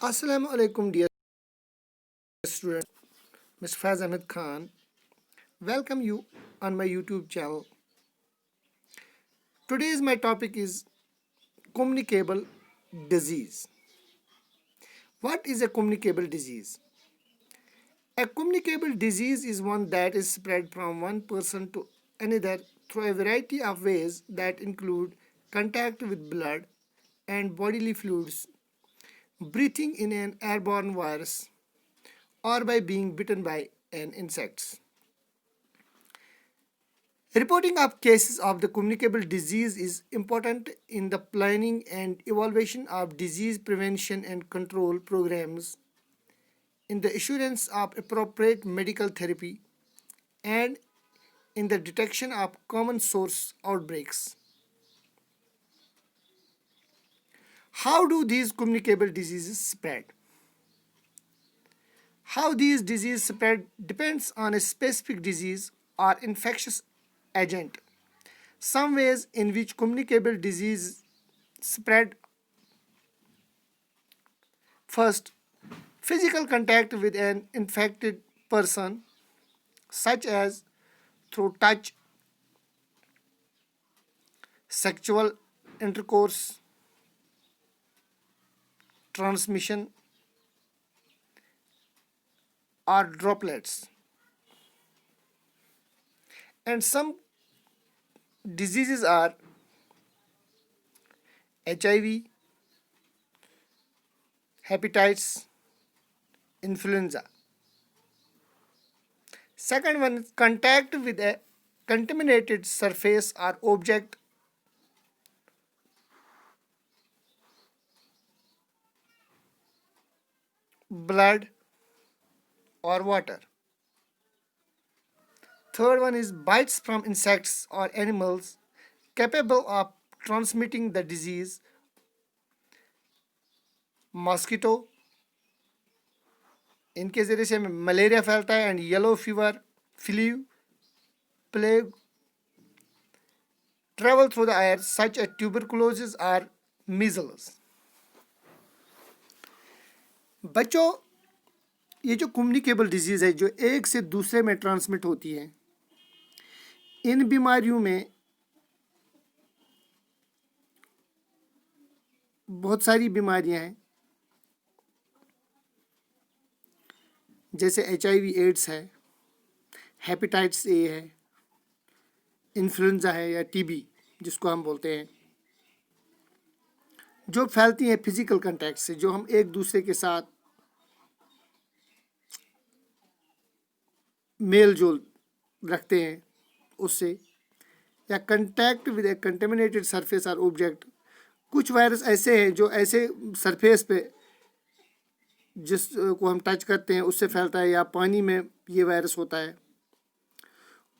Assalamu alaikum, dear student. Mr. Faz Ahmed Khan. Welcome you on my YouTube channel. Today's my topic is communicable disease. What is a communicable disease? A communicable disease is one that is spread from one person to another through a variety of ways that include contact with blood and bodily fluids, breathing in an airborne virus, or by being bitten by an insect. Reporting of cases of the communicable disease is important in the planning and evaluation of disease prevention and control programs, in the assurance of appropriate medical therapy, and in the detection of common source outbreaks. How do these communicable diseases spread? How these diseases spread depends on a specific disease or infectious agent. Some ways in which communicable disease spread: first, physical contact with an infected person, such as through touch, sexual intercourse, transmission, or droplets. And some diseases are HIV, hepatitis, influenza. Second one is contact with a contaminated surface or object, blood, or water. Third one is bites from insects or animals capable of transmitting the disease, mosquito, इनके ज़रिए से हमें malaria फैलता है, and yellow fever, flu, plague, travel through the air such as tuberculosis or measles. बच्चों, ये जो communicable disease है जो एक से दूसरे में ट्रांसमिट होती है, इन बीमारियों में बहुत सारी बीमारियां हैं, जैसे HIV एड्स है, हेपेटाइटिस ए है, इन्फ्लुएंजा है या TB जिसको हम बोलते हैं, जो फैलती हैं फिजिकल कांटेक्ट से, जो हम एक दूसरे के साथ मेल जोल रखते हैं उससे, या contact with A contaminated surface और ऑब्जेक्ट. कुछ वायरस ऐसे हैं जो ऐसे सरफेस पे जिसको हम टच करते हैं उससे फैलता है, या पानी में ये वायरस होता है.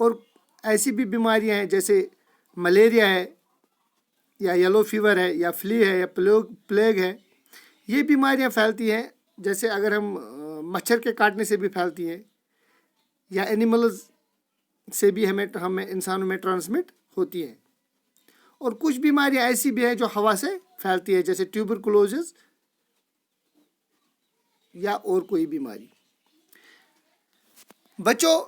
और ऐसी भी बीमारियां हैं जैसे मलेरिया है, या येलो फीवर है, या फ्लू है, या प्लेग है. ये बीमारियां फैलती हैं जैसे अगर हम मच्छर के काटने से भी फैलती हैं, या एनिमल्स से भी हमें इंसानों में ट्रांसमिट होती हैं. और कुछ बीमारियां ऐसी भी हैं जो हवा से फैलती है, जैसे ट्यूबरकुलोसिस या और कोई बीमारी. बच्चों,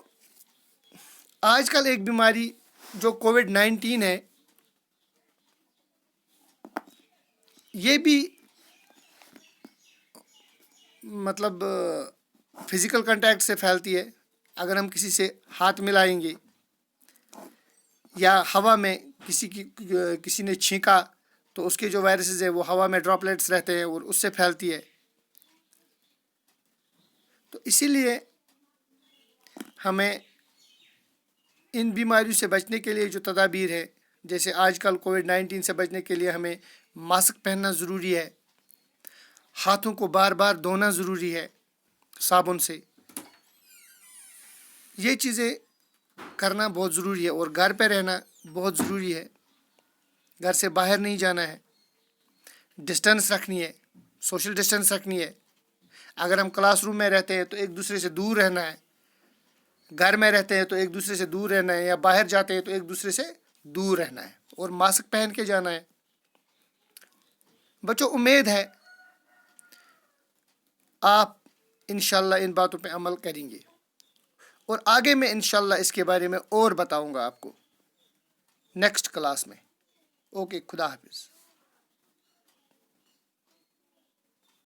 आजकल एक बीमारी जो कोविड-19 है, ये भी मतलब फिजिकल कांटेक्ट से फैलती है. अगर हम किसी से हाथ मिलाएंगे या हवा में किसी ने छींका तो उसके जो वायरसेस है वो हवा में ड्रॉपलेट्स रहते हैं और उससे फैलती है. तो इसीलिए हमें इन बीमारियों से बचने के लिए जो तदाबीर है, जैसे आजकल कोविड-19 से बचने के लिए हमें मास्क पहनना ज़रूरी है, हाथों को बार बार धोना ज़रूरी है साबुन से, ये चीज़ें करना बहुत ज़रूरी है. और घर पे रहना बहुत ज़रूरी है, घर से बाहर नहीं जाना है, डिस्टेंस रखनी है, सोशल डिस्टेंस रखनी है. अगर हम क्लासरूम में रहते हैं तो एक दूसरे से दूर रहना है, घर में रहते हैं तो एक दूसरे से दूर रहना है, या बाहर जाते हैं तो एक दूसरे से दूर रहना है और मास्क पहन के जाना है. बच्चों, उम्मीद है آپ انشاءاللہ ان باتوں پہ عمل کریں گے، اور آگے میں انشاءاللہ اس کے بارے میں اور بتاؤں گا آپ کو نیکسٹ کلاس میں۔ اوکے، خدا حافظ۔